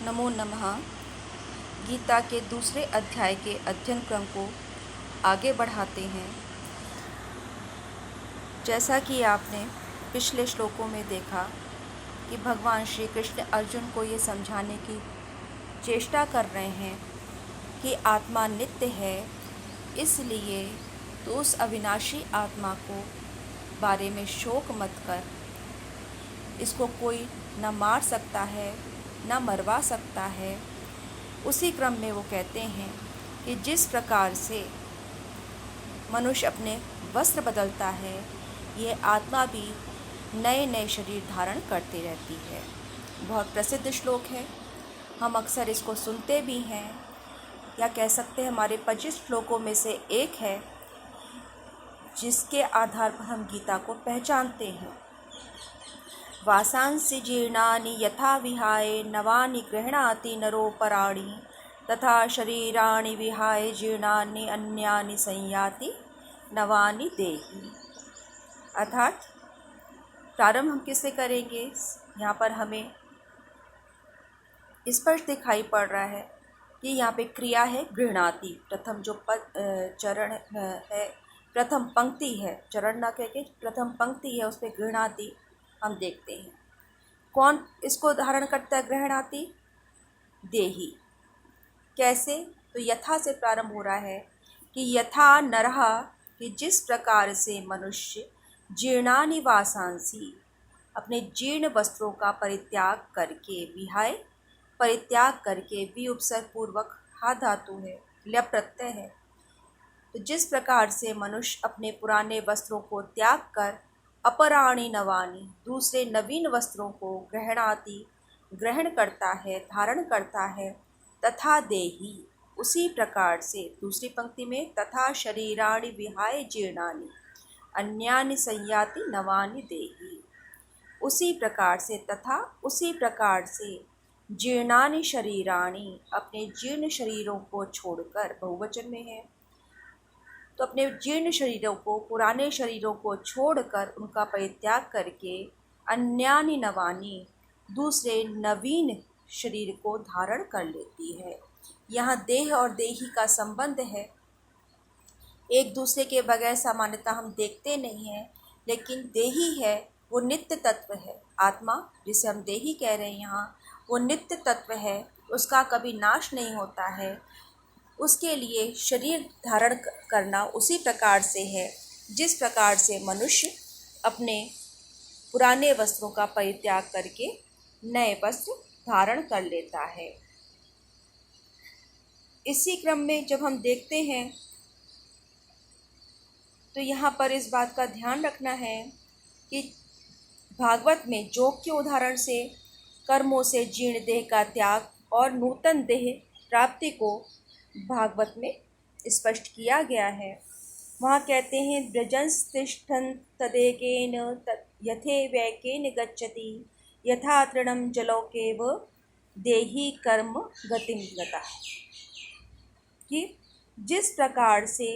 नमो नमः। गीता के दूसरे अध्याय के अध्ययन क्रम को आगे बढ़ाते हैं। जैसा कि आपने पिछले श्लोकों में देखा कि भगवान श्री कृष्ण अर्जुन को ये समझाने की चेष्टा कर रहे हैं कि आत्मा नित्य है, इसलिए तो उस अविनाशी आत्मा को बारे में शोक मत कर। इसको कोई न मार सकता है न मरवा सकता है। उसी क्रम में वो कहते हैं कि जिस प्रकार से मनुष्य अपने वस्त्र बदलता है, ये आत्मा भी नए नए शरीर धारण करती रहती है। बहुत प्रसिद्ध श्लोक है, हम अक्सर इसको सुनते भी हैं, या कह सकते हैं हमारे 25 श्लोकों में से एक है जिसके आधार पर हम गीता को पहचानते हैं। वासांसि जीर्णानि यथा विहाय नवानि गृह्णाति नरोपराणि तथा शरीराणि विहाय जीर्णानि अन्यानि संयाति नवानि देहि। अर्थात प्रारंभ हम किससे करेंगे? यहाँ पर हमें स्पष्ट दिखाई पड़ रहा है कि यहाँ पे क्रिया है गृह्णाति। प्रथम जो चरण है, प्रथम पंक्ति है, चरण ना कह के प्रथम पंक्ति है, उस पर गृह्णाति हम देखते हैं। कौन इसको धारण करता है गृह्णाति? देही। कैसे? तो यथा से प्रारंभ हो रहा है कि यथा नरः, कि जिस प्रकार से मनुष्य जीर्णानि वासांसि, अपने जीर्ण वस्त्रों का परित्याग करके, विहाय परित्याग करके, वि उपसर्ग पूर्वक हा धातु है, ल्य प्रत्यय है। तो जिस प्रकार से मनुष्य अपने पुराने वस्त्रों को त्याग कर अपराणि नवानि, दूसरे नवीन वस्त्रों को गृह्णाति ग्रहण करता है, धारण करता है, तथा देही, उसी प्रकार से दूसरी पंक्ति में तथा शरीराणि विहाय जीर्णानि अन्यानि संयाति नवानि देही। उसी प्रकार से, तथा उसी प्रकार से जीर्णानि शरीराणि, अपने जीर्ण शरीरों को छोड़कर, बहुवचन में है, तो अपने जीर्ण शरीरों को, पुराने शरीरों को छोड़कर, उनका परित्याग करके अन्यानि नवानि, दूसरे नवीन शरीर को धारण कर लेती है। यहाँ देह और देही का संबंध है, एक दूसरे के बगैर सामान्यतः हम देखते नहीं हैं, लेकिन देही है वो नित्य तत्व है। आत्मा जिसे हम देही कह रहे हैं यहाँ, वो नित्य तत्व है, उसका कभी नाश नहीं होता है। उसके लिए शरीर धारण करना उसी प्रकार से है जिस प्रकार से मनुष्य अपने पुराने वस्त्रों का परित्याग करके नए वस्त्र धारण कर लेता है। इसी क्रम में जब हम देखते हैं तो यहाँ पर इस बात का ध्यान रखना है कि भागवत में योग के उदाहरण से कर्मों से जीर्ण देह का त्याग और नूतन देह प्राप्ति को भागवत में स्पष्ट किया गया है। वहाँ कहते हैं व्रजंस तिष्ठन् तदेकेन यथे वैकेन गच्छति यथा तृणं जलौकेव देही कर्म गतिं गतः, कि जिस प्रकार से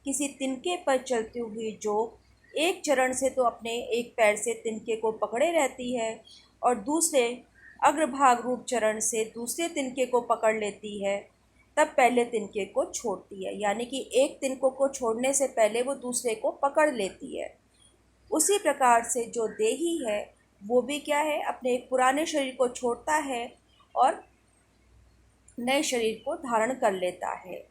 किसी तिनके पर चलती हुई जोक एक चरण से तो अपने एक पैर से तिनके को पकड़े रहती है और दूसरे अग्रभाग रूप चरण से दूसरे तिनके को पकड़ लेती है, तब पहले तिनके को छोड़ती है, यानी कि एक तिनकों को छोड़ने से पहले वो दूसरे को पकड़ लेती है। उसी प्रकार से जो देही है वो भी क्या है, अपने एक पुराने शरीर को छोड़ता है और नए शरीर को धारण कर लेता है।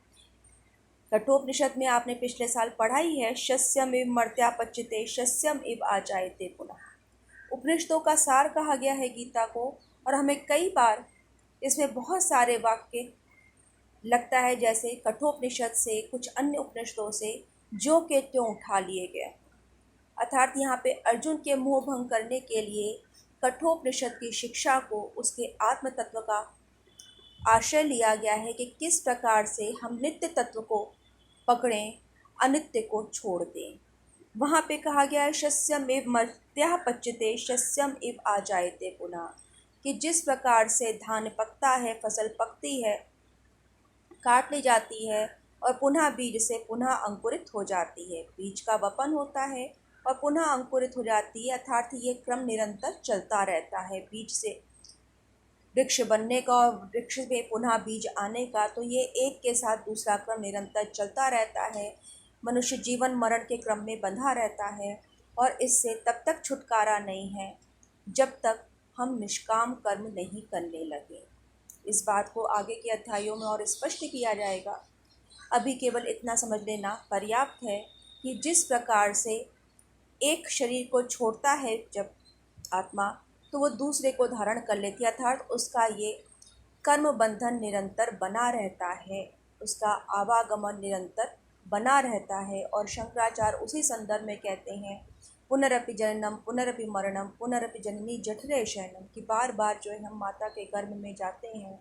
कठोपनिषद में आपने पिछले साल पढ़ा ही है, शस्यम इव मर्त्यापच्यते शस्यम इव आजायते पुनः। उपनिषदों का सार कहा गया है गीता को, और हमें कई बार इसमें बहुत सारे वाक्य लगता है जैसे कठोपनिषद से, कुछ अन्य उपनिषदों से जो के त्यों उठा लिए गए। अर्थात यहाँ पे अर्जुन के मोह भंग करने के लिए कठोपनिषद की शिक्षा को, उसके आत्म तत्व का आश्रय लिया गया है कि किस प्रकार से हम नित्य तत्व को पकड़ें, अनित्य को छोड़ दें। वहाँ पे कहा गया है शस्यम इव मर्त्याः पच्यते शस्यम इव आजायते पुनः, कि जिस प्रकार से धान पकता है, फसल पकती है, काट ली जाती है और पुनः बीज से पुनः अंकुरित हो जाती है, बीज का वपन होता है और पुनः अंकुरित हो जाती है, अर्थात ये क्रम निरंतर चलता रहता है। बीज से वृक्ष बनने का और वृक्ष में पुनः बीज आने का, तो ये एक के साथ दूसरा क्रम निरंतर चलता रहता है। मनुष्य जीवन मरण के क्रम में बंधा रहता है और इससे तब तक छुटकारा नहीं है जब तक हम निष्काम कर्म नहीं करने लगे। इस बात को आगे के अध्यायों में और स्पष्ट किया जाएगा। अभी केवल इतना समझ लेना पर्याप्त है कि जिस प्रकार से एक शरीर को छोड़ता है जब आत्मा, तो वो दूसरे को धारण कर लेती है, अर्थात उसका ये कर्म बंधन निरंतर बना रहता है, उसका आवागमन निरंतर बना रहता है। और शंकराचार्य उसी संदर्भ में कहते हैं पुनरपि जननम पुनरपि मरणम पुनरपि जननी जठरे शयनम, कि बार बार जो है हम माता के गर्भ में जाते हैं,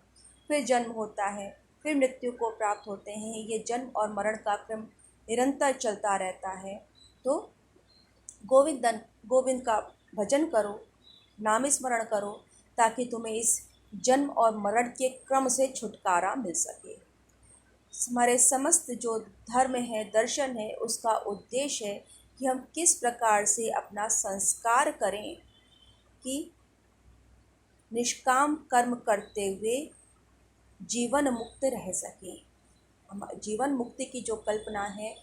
फिर जन्म होता है, फिर मृत्यु को प्राप्त होते हैं। ये जन्म और मरण का क्रम निरंतर चलता रहता है। तो गोविंद का भजन करो, नाम स्मरण करो, ताकि तुम्हें इस जन्म और मरण के क्रम से छुटकारा मिल सके। हमारे समस्त जो धर्म है, दर्शन है, उसका उद्देश्य है कि हम किस प्रकार से अपना संस्कार करें कि निष्काम कर्म करते हुए जीवन मुक्त रह सकें। हम जीवन मुक्ति की जो कल्पना है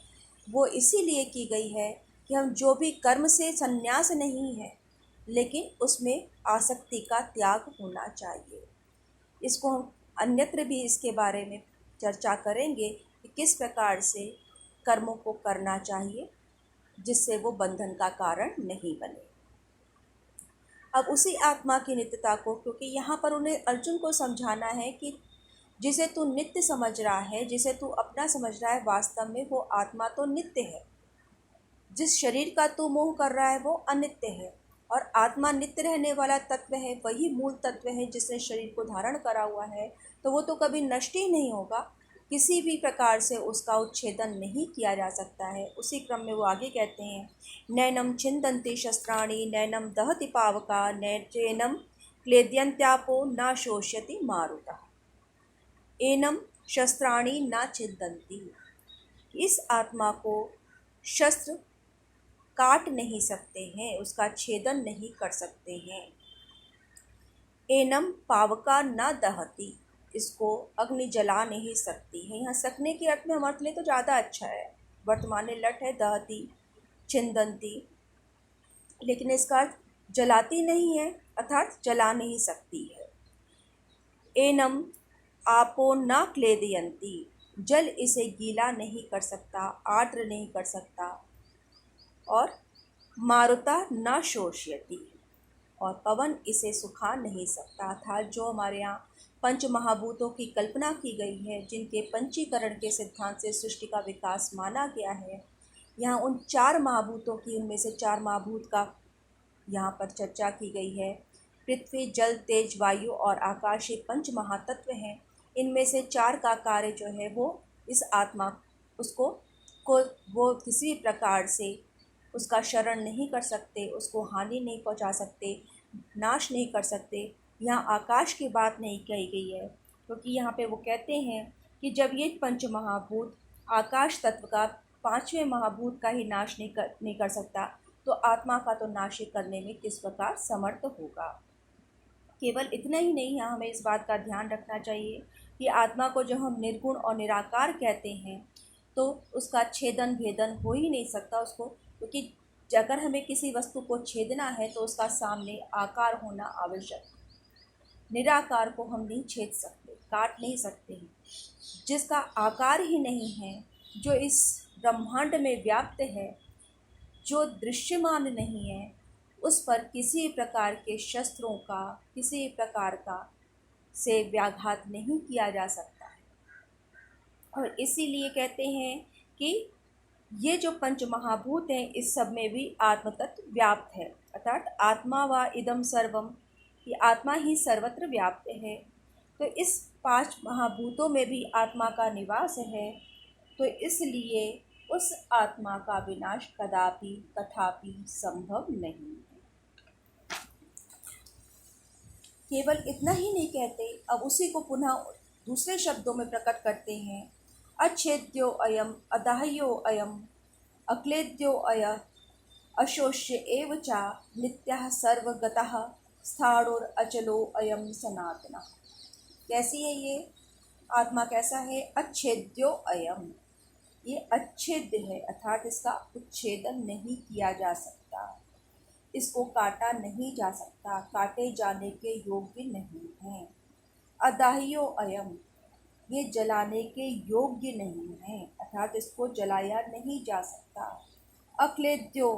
वो इसीलिए की गई है कि हम जो भी कर्म से संन्यास नहीं है, लेकिन उसमें आसक्ति का त्याग होना चाहिए। इसको हम अन्यत्र भी इसके बारे में चर्चा करेंगे कि किस प्रकार से कर्मों को करना चाहिए जिससे वो बंधन का कारण नहीं बने। अब उसी आत्मा की नित्यता को, क्योंकि यहाँ पर उन्हें अर्जुन को समझाना है कि जिसे तू नित्य समझ रहा है, जिसे तू अपना समझ रहा है, वास्तव में वो आत्मा तो नित्य है। जिस शरीर का तू मोह कर रहा है वो अनित्य है, और आत्मा नित्य रहने वाला तत्व है, वही मूल तत्व है जिसने शरीर को धारण करा हुआ है। तो वो तो कभी नष्ट ही नहीं होगा, किसी भी प्रकार से उसका उच्छेदन नहीं किया जा सकता है। उसी क्रम में वो आगे कहते हैं, नैनम छिन्दन्ति शस्त्राणि नैनम दहति पावका नैनम क्लेद्यन्त्यापो न शोष्यति मारुतः एनम शस्त्राणि न छिन्दन्ति। इस आत्मा को शस्त्र काट नहीं सकते हैं, उसका छेदन नहीं कर सकते हैं। एनम पावका न दहति, इसको अग्नि जला नहीं सकती है। यहाँ सकने के अर्थ में हम अर्थ ले तो ज़्यादा अच्छा है, वर्तमान लट है दहति छिन्दन्ति, लेकिन इसका अर्थ जलाती नहीं है, अर्थात जला नहीं सकती है। एनम आपो न क्लेदयन्ति, जल इसे गीला नहीं कर सकता, आर्द्र नहीं कर सकता। और मारुता न शोष्यति, और पवन इसे सुखा नहीं सकता। अर्थात जो हमारे यहाँ पंच महाभूतों की कल्पना की गई है, जिनके पंचीकरण के सिद्धांत से सृष्टि का विकास माना गया है, यहाँ उन चार महाभूतों की, उनमें से चार महाभूत का यहाँ पर चर्चा की गई है। पृथ्वी, जल, तेज, वायु और आकाश ये पंच महातत्व हैं। इनमें से चार का कार्य जो है वो इस आत्मा वो किसी प्रकार से उसका शरण नहीं कर सकते, उसको हानि नहीं पहुंचा सकते, नाश नहीं कर सकते। यहाँ आकाश की बात नहीं कही गई है, क्योंकि यहाँ पे वो कहते हैं कि जब ये पंच महाभूत आकाश तत्व का पांचवें महाभूत का ही नाश नहीं कर सकता, तो आत्मा का तो नाश करने में किस प्रकार समर्थ होगा। केवल इतना ही नहीं, यहाँ हमें इस बात का ध्यान रखना चाहिए कि आत्मा को जब हम निर्गुण और निराकार कहते हैं, तो उसका छेदन भेदन हो ही नहीं सकता उसको, क्योंकि अगर हमें किसी वस्तु को छेदना है तो उसका सामने आकार होना आवश्यक है। निराकार को हम नहीं छेद सकते, काट नहीं सकते हैं। जिसका आकार ही नहीं है, जो इस ब्रह्मांड में व्याप्त है, जो दृश्यमान नहीं है, उस पर किसी प्रकार के शस्त्रों का, किसी प्रकार का से व्याघात नहीं किया जा सकता है। और इसीलिए कहते हैं कि ये जो पंच महाभूत हैं, इस सब में भी आत्म तत्व व्याप्त है, अर्थात आत्मा व इदम सर्वम, ये आत्मा ही सर्वत्र व्याप्त है। तो इस पांच महाभूतों में भी आत्मा का निवास है, तो इसलिए उस आत्मा का विनाश कदापि कथापि संभव नहीं है। केवल इतना ही नहीं कहते, अब उसी को पुनः दूसरे शब्दों में प्रकट करते हैं। अच्छेद्यो अयम अदाह्यो अयम अक्लेद्यो अय अशोष्य एव चा नित्यः सर्वगतः स्थाणुर अचलो अयम सनातना। कैसी है ये आत्मा? कैसा है? अच्छेद्यो अयम, ये अच्छेद्य है, अर्थात इसका उच्छेदन नहीं किया जा सकता, इसको काटा नहीं जा सकता, काटे जाने के योग्य नहीं है। अदाह्यो अयम, ये जलाने के योग्य नहीं है, अर्थात इसको जलाया नहीं जा सकता। अक्लेद्यो,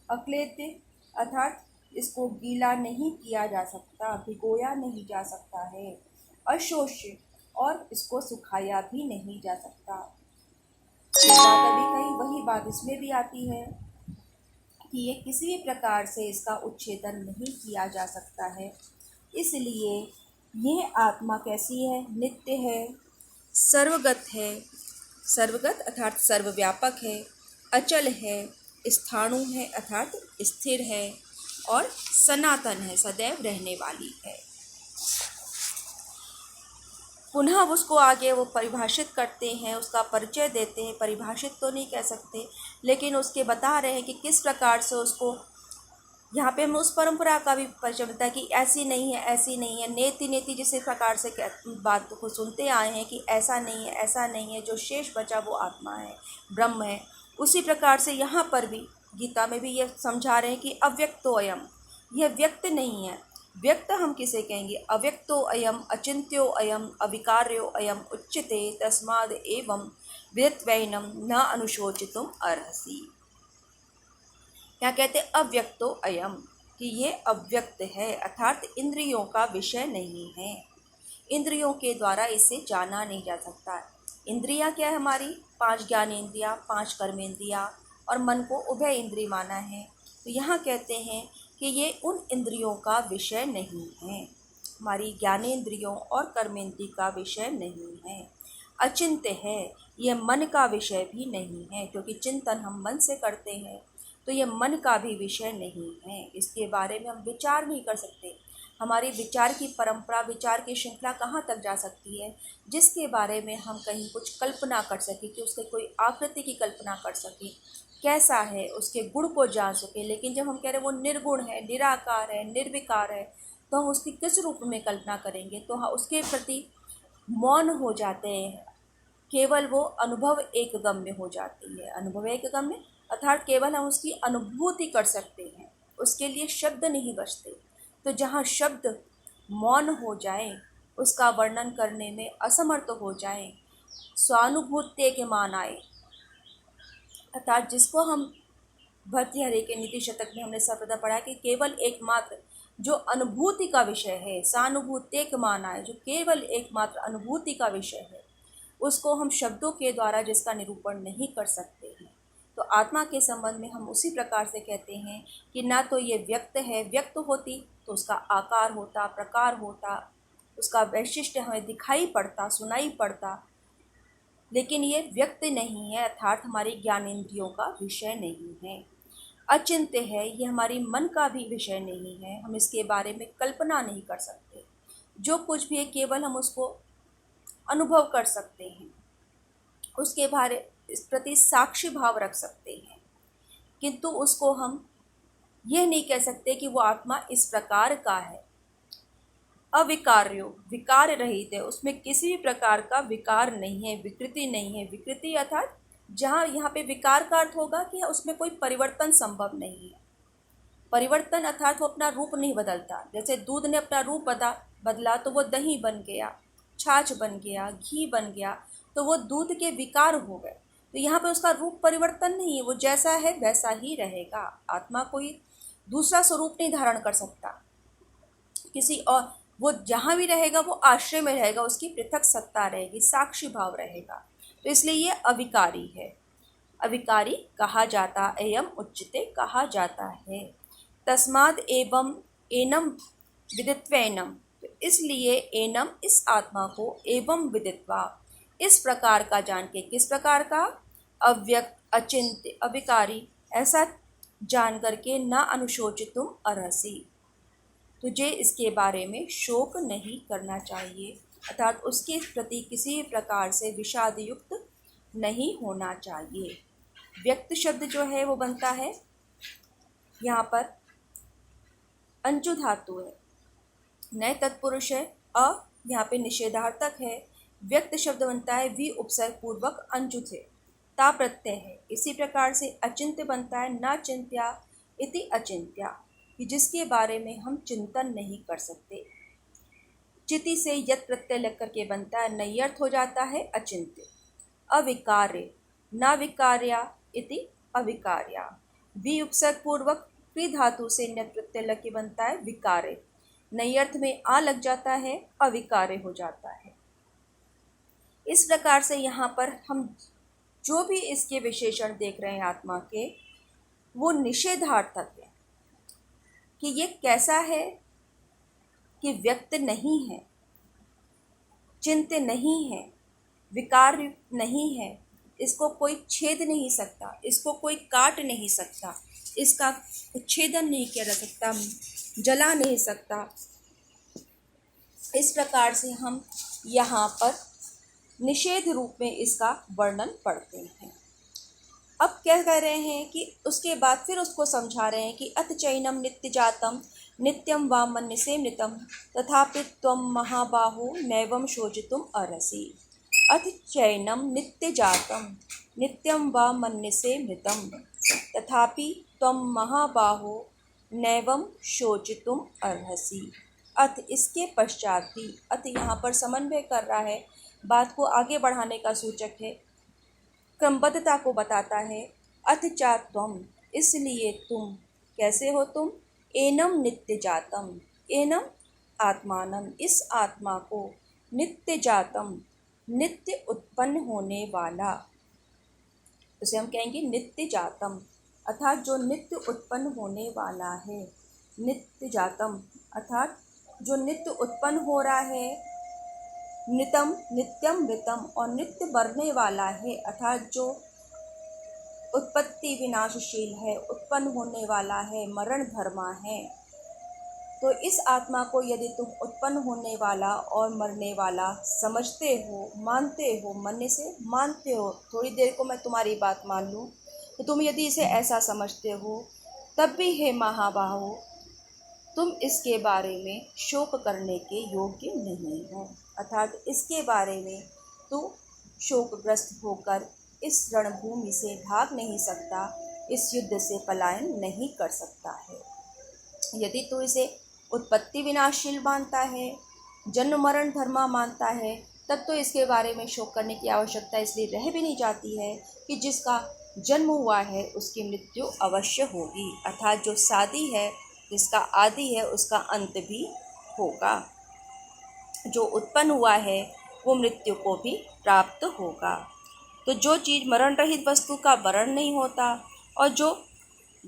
अक्लेद्य अर्थात इसको गीला नहीं किया जा सकता, भिगोया नहीं जा सकता है। अशोष्य, और इसको सुखाया भी नहीं जा सकता। ये बात अभी कहीं वही बात इसमें भी आती है कि ये किसी भी प्रकार से इसका उच्छेदन नहीं किया जा सकता है। इसलिए ये आत्मा कैसी है? नित्य है, सर्वगत है, सर्वगत अर्थात सर्वव्यापक है, अचल है, स्थाणु है अर्थात स्थिर है, और सनातन है, सदैव रहने वाली है। पुनः उसको आगे वो परिभाषित करते हैं, उसका परिचय देते हैं, परिभाषित तो नहीं कह सकते, लेकिन उसके बता रहे हैं कि किस प्रकार से उसको, यहाँ पे हम उस परंपरा का भी परिचय मिलता है कि ऐसी नहीं है, ऐसी नहीं है, नेति नेति जिस प्रकार से बात को सुनते आए हैं कि ऐसा नहीं है, ऐसा नहीं है, जो शेष बचा वो आत्मा है, ब्रह्म है, उसी प्रकार से यहाँ पर भी गीता में भी ये समझा रहे हैं कि अव्यक्तो अयम, यह व्यक्त नहीं है। व्यक्त हम किसे कहेंगे? अव्यक्तो अयम, अचिंत्यो अयम, अविकार्यो अयम उच्यते तस्माद् एवं विदित्वैनं न अनुशोचितुम अर्हसि। क्या कहते? अव्यक्तो अयम, कि ये अव्यक्त है, अर्थात इंद्रियों का विषय नहीं है, इंद्रियों के द्वारा इसे जाना नहीं जा सकता। इंद्रियां क्या है? हमारी 5 ज्ञानेंद्रियां, 5 कर्मेंद्रियां और मन को उभय इंद्रिय माना है। तो यहाँ कहते हैं कि ये उन इंद्रियों का विषय नहीं है, हमारी ज्ञानेंद्रियों और कर्मेंद्रिय का विषय नहीं है। अचिंत्य है, यह मन का विषय भी नहीं है, क्योंकि चिंतन हम मन से करते हैं, तो ये मन का भी विषय नहीं है, इसके बारे में हम विचार नहीं कर सकते। हमारी विचार की परंपरा, विचार की श्रृंखला कहाँ तक जा सकती है, जिसके बारे में हम कहीं कुछ कल्पना कर सकें, कि उसके कोई आकृति की कल्पना कर सकें, कैसा है, उसके गुण को जान सकें। लेकिन जब हम कह रहे हैं वो निर्गुण है, निराकार है, निर्विकार है, तो हम उसकी किस रूप में कल्पना करेंगे? तो हम उसके प्रति मौन हो जाते हैं, केवल वो अनुभव एकगम्य हो जाती है। अनुभव एकगम्य अर्थात केवल हम उसकी अनुभूति कर सकते हैं, उसके लिए शब्द नहीं बचते। तो जहाँ शब्द मौन हो जाए, उसका वर्णन करने में असमर्थ हो जाए, स्वानुभूति के मान आए, अर्थात जिसको हम भर्तृहरि के नीति शतक में हमने सर्वदा पढ़ा कि केवल एकमात्र जो अनुभूति का विषय है, सानुभूति के मान आए, जो केवल एकमात्र अनुभूति का विषय है, उसको हम शब्दों के द्वारा जिसका निरूपण नहीं कर सकते हैं। तो आत्मा के संबंध में हम उसी प्रकार से कहते हैं कि ना तो ये व्यक्त है, व्यक्त होती तो उसका आकार होता, प्रकार होता, उसका वैशिष्ट हमें दिखाई पड़ता, सुनाई पड़ता, लेकिन ये व्यक्त नहीं है, अर्थात हमारी ज्ञानेंद्रियों का विषय नहीं है। अचिंत्य है, ये हमारी मन का भी विषय नहीं है, हम इसके बारे में कल्पना नहीं कर सकते। जो कुछ भी है केवल हम उसको अनुभव कर सकते हैं, उसके बारे इस प्रति साक्षी भाव रख सकते हैं, किंतु उसको हम यह नहीं कह सकते कि वो आत्मा इस प्रकार का है। अविकार्यो, विकार रहित है, उसमें किसी भी प्रकार का विकार नहीं है, विकृति नहीं है। विकृति अर्थात जहाँ यहाँ पे विकार का अर्थ होगा कि उसमें कोई परिवर्तन संभव नहीं है। परिवर्तन अर्थात वो अपना रूप नहीं बदलता। जैसे दूध ने अपना रूप बदला तो वो दही बन गया, छाछ बन गया, घी बन गया, तो वो दूध के विकार हो गए। तो यहाँ पे उसका रूप परिवर्तन नहीं है, वो जैसा है वैसा ही रहेगा। आत्मा कोई दूसरा स्वरूप नहीं धारण कर सकता किसी और, वो जहाँ भी रहेगा वो आश्रय में रहेगा, उसकी पृथक सत्ता रहेगी, साक्षी भाव रहेगा। तो इसलिए ये अविकारी है, अविकारी कहा जाता, एयम उच्यते कहा जाता है। तस्माद् एवं एनम विदित्वैनम, तो इसलिए एनम इस आत्मा को, एवं विदित्वा इस प्रकार का जान के, किस प्रकार का? अव्यक्त, अचिंत्य, अविकारी, ऐसा जान करके न अनुशोचितुम अर्हसि, तुझे इसके बारे में शोक नहीं करना चाहिए, अर्थात उसके प्रति किसी प्रकार से विषाद युक्त नहीं होना चाहिए। व्यक्त शब्द जो है वो बनता है यहाँ पर अंजु धातु है, नए तत्पुरुष है, अ यहाँ पे निषेधार्थक है, व्यक्त शब्द बनता है वी उपसर्ग पूर्वक अंजु थे, ता प्रत्यय है। इसी प्रकार से अचिंत्य बनता है न चिंत्या इति अचिंत्या, कि जिसके बारे में हम चिंतन नहीं कर सकते। चिति से यत प्रत्यय लग करके बनता है, नयर्थ हो जाता है अचिंत्य। अविकार्य न विकार्या इति अविकार्या, वी उपसर्ग पूर्वक क्री धातु से न्यत प्रत्यय लग के बनता है विकार्य, नयर्थ में आ लग जाता है, अविकार्य हो जाता है। इस प्रकार से यहाँ पर हम जो भी इसके विशेषण देख रहे हैं आत्मा के, वो निषेधार्थक है। कि ये कैसा है कि व्यक्त नहीं है, चिंत्य नहीं है, विकार नहीं है, इसको कोई छेद नहीं सकता, इसको कोई काट नहीं सकता, इसका उच्छेदन नहीं किया जा सकता, जला नहीं सकता। इस प्रकार से हम यहाँ पर निषेध रूप में इसका वर्णन पढ़ते हैं। अब क्या कह रहे हैं कि उसके बाद फिर उसको समझा रहे हैं कि अथ चैनम नित्य जातम नित्यम वा मन्यसे मृतम तथापि त्वं महाबाहो नैवं शोचितुम अर्हसि। अथ चैनम नित्य जातम नित्यम वा मन्यसे मृतम तथापि त्वं महाबाहो नैवं शोचितुम अर्हसि। अथ इसके पश्चात भी, अथ यहाँ पर समन्वय कर रहा है, बात को आगे बढ़ाने का सूचक है, क्रमबद्धता को बताता है। अथ चा त्वम, इसलिए तुम, कैसे हो तुम, एनम नित्य जातम, एनम आत्मानम, इस आत्मा को, नित्य जातम, नित्य उत्पन्न होने वाला, उसे हम कहेंगे नित्य जातम, अर्थात जो नित्य उत्पन्न होने वाला है। नित्य जातम अर्थात जो नित्य उत्पन्न हो रहा है, नितम नित्यम मृतम, और नित्य बढ़ने वाला है, अर्थात जो उत्पत्ति विनाशशील है, उत्पन्न होने वाला है, मरण धर्मा है। तो इस आत्मा को यदि तुम उत्पन्न होने वाला और मरने वाला समझते हो, मानते हो, मन से मानते हो, थोड़ी देर को मैं तुम्हारी बात मान लूँ, तो तुम यदि इसे ऐसा समझते हो, तब भी हे महाबाहो, तुम इसके बारे में शोक करने के योग्य नहीं हो, अर्थात इसके बारे में तू शोकग्रस्त होकर इस रणभूमि से भाग नहीं सकता, इस युद्ध से पलायन नहीं कर सकता है। यदि तू इसे उत्पत्ति विनाशशील मानता है, जन्म मरण धर्मा मानता है, तब तो इसके बारे में शोक करने की आवश्यकता इसलिए रह भी नहीं जाती है कि जिसका जन्म हुआ है उसकी मृत्यु अवश्य होगी, अर्थात जो सादी है, जिसका आदि है, उसका अंत भी होगा। जो उत्पन्न हुआ है वो मृत्यु को भी प्राप्त होगा। तो जो चीज़ मरण रहित वस्तु का मरण नहीं होता और जो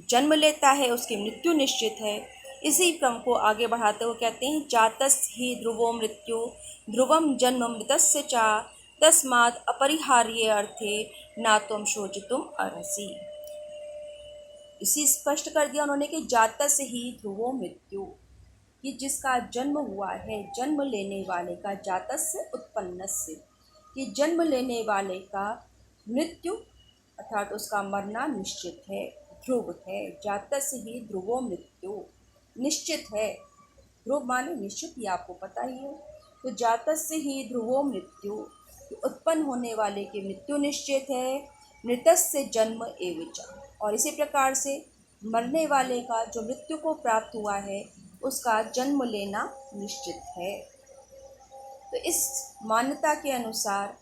जन्म लेता है उसकी मृत्यु निश्चित है। इसी क्रम को आगे बढ़ाते हुए कहते हैं, जातस् ही ध्रुवो मृत्यु ध्रुवम जन्म मृतस्य चा तस्मात् अपरिहार्ये अर्थे ना तुम शोचितुम अर्हसि। इसी स्पष्ट कर दिया उन्होंने कि जातस्य ही ध्रुवो मृत्यु, कि जिसका जन्म हुआ है, जन्म लेने वाले का, जातस्य उत्पन्नस्य, कि जन्म लेने वाले का मृत्यु अर्थात उसका मरना निश्चित है, ध्रुव है। जातस्य ही ध्रुवो मृत्यु, निश्चित है। ध्रुव माने निश्चित, ही आपको पता ही है। तो जातस्य ही ध्रुवो मृत्यु, उत्पन्न होने वाले की मृत्यु निश्चित है। मृतस्य जन्म एवच, और इसी प्रकार से मरने वाले का जो मृत्यु को प्राप्त हुआ है उसका जन्म लेना निश्चित है। तो इस मान्यता के अनुसार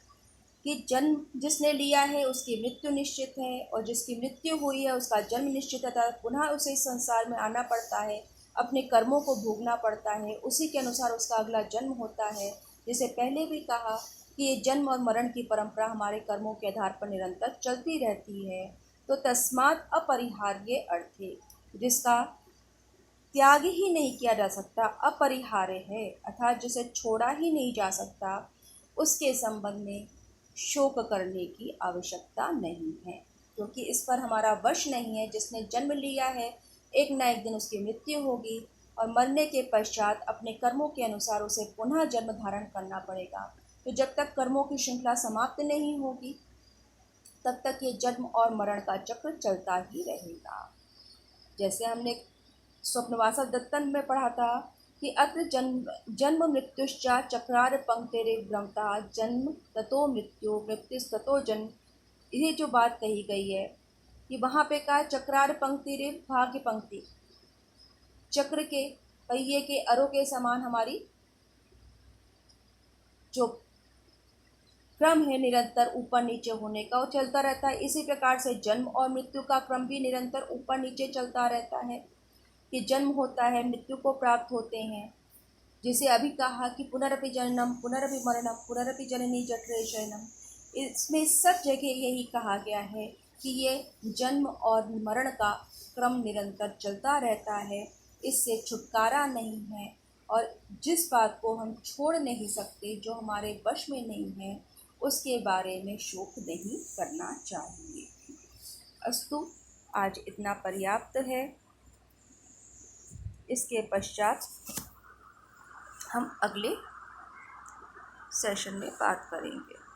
कि जन्म जिसने लिया है उसकी मृत्यु निश्चित है, और जिसकी मृत्यु हुई है उसका जन्म निश्चित है, पुनः उसे इस संसार में आना पड़ता है, अपने कर्मों को भोगना पड़ता है, उसी के अनुसार उसका अगला जन्म होता है। जैसे पहले भी कहा कि ये जन्म और मरण की परंपरा हमारे कर्मों के आधार पर निरंतर चलती रहती है। तो तस्मात् अपरिहार्य अर्थे, जिसका त्याग ही नहीं किया जा सकता, अपरिहार्य है, अर्थात जिसे छोड़ा ही नहीं जा सकता, उसके संबंध में शोक करने की आवश्यकता नहीं है, क्योंकि इस पर हमारा वश नहीं है। जिसने जन्म लिया है, एक न एक दिन उसकी मृत्यु होगी, और मरने के पश्चात अपने कर्मों के अनुसार उसे पुनः जन्म धारण करना पड़ेगा। तो जब तक कर्मों की श्रृंखला समाप्त नहीं होगी, तब तक ये जन्म और मरण का चक्र चलता ही रहेगा। जैसे हमने स्वप्नवासा दत्तन में पढ़ा था कि अत्र जन्म जन्म मृत्युश्चा चक्रार पंक्तिर्भ्रमता जन्म ततो मृत्यु मृत्युस्ततो जन्म। ये जो बात कही गई है कि वहाँ पे कहा चक्रार पंक्ति भाग्य पंक्ति, चक्र के पहिए के अरों के समान हमारी जो क्रम है निरंतर ऊपर नीचे होने का वो चलता रहता है। इसी प्रकार से जन्म और मृत्यु का क्रम भी निरंतर ऊपर नीचे चलता रहता है कि जन्म होता है, मृत्यु को प्राप्त होते हैं, जिसे अभी कहा कि पुनरपि जननम पुनरपि मरणम पुनरपि जननी जठरे शयनम। इसमें सब जगह यही कहा गया है कि ये जन्म और मरण का क्रम निरंतर चलता रहता है, इससे छुटकारा नहीं है। और जिस बात को हम छोड़ नहीं सकते, जो हमारे वश में नहीं है, उसके बारे में शोक नहीं करना चाहिए। अस्तु, आज इतना पर्याप्त है। इसके पश्चात हम अगले सेशन में बात करेंगे।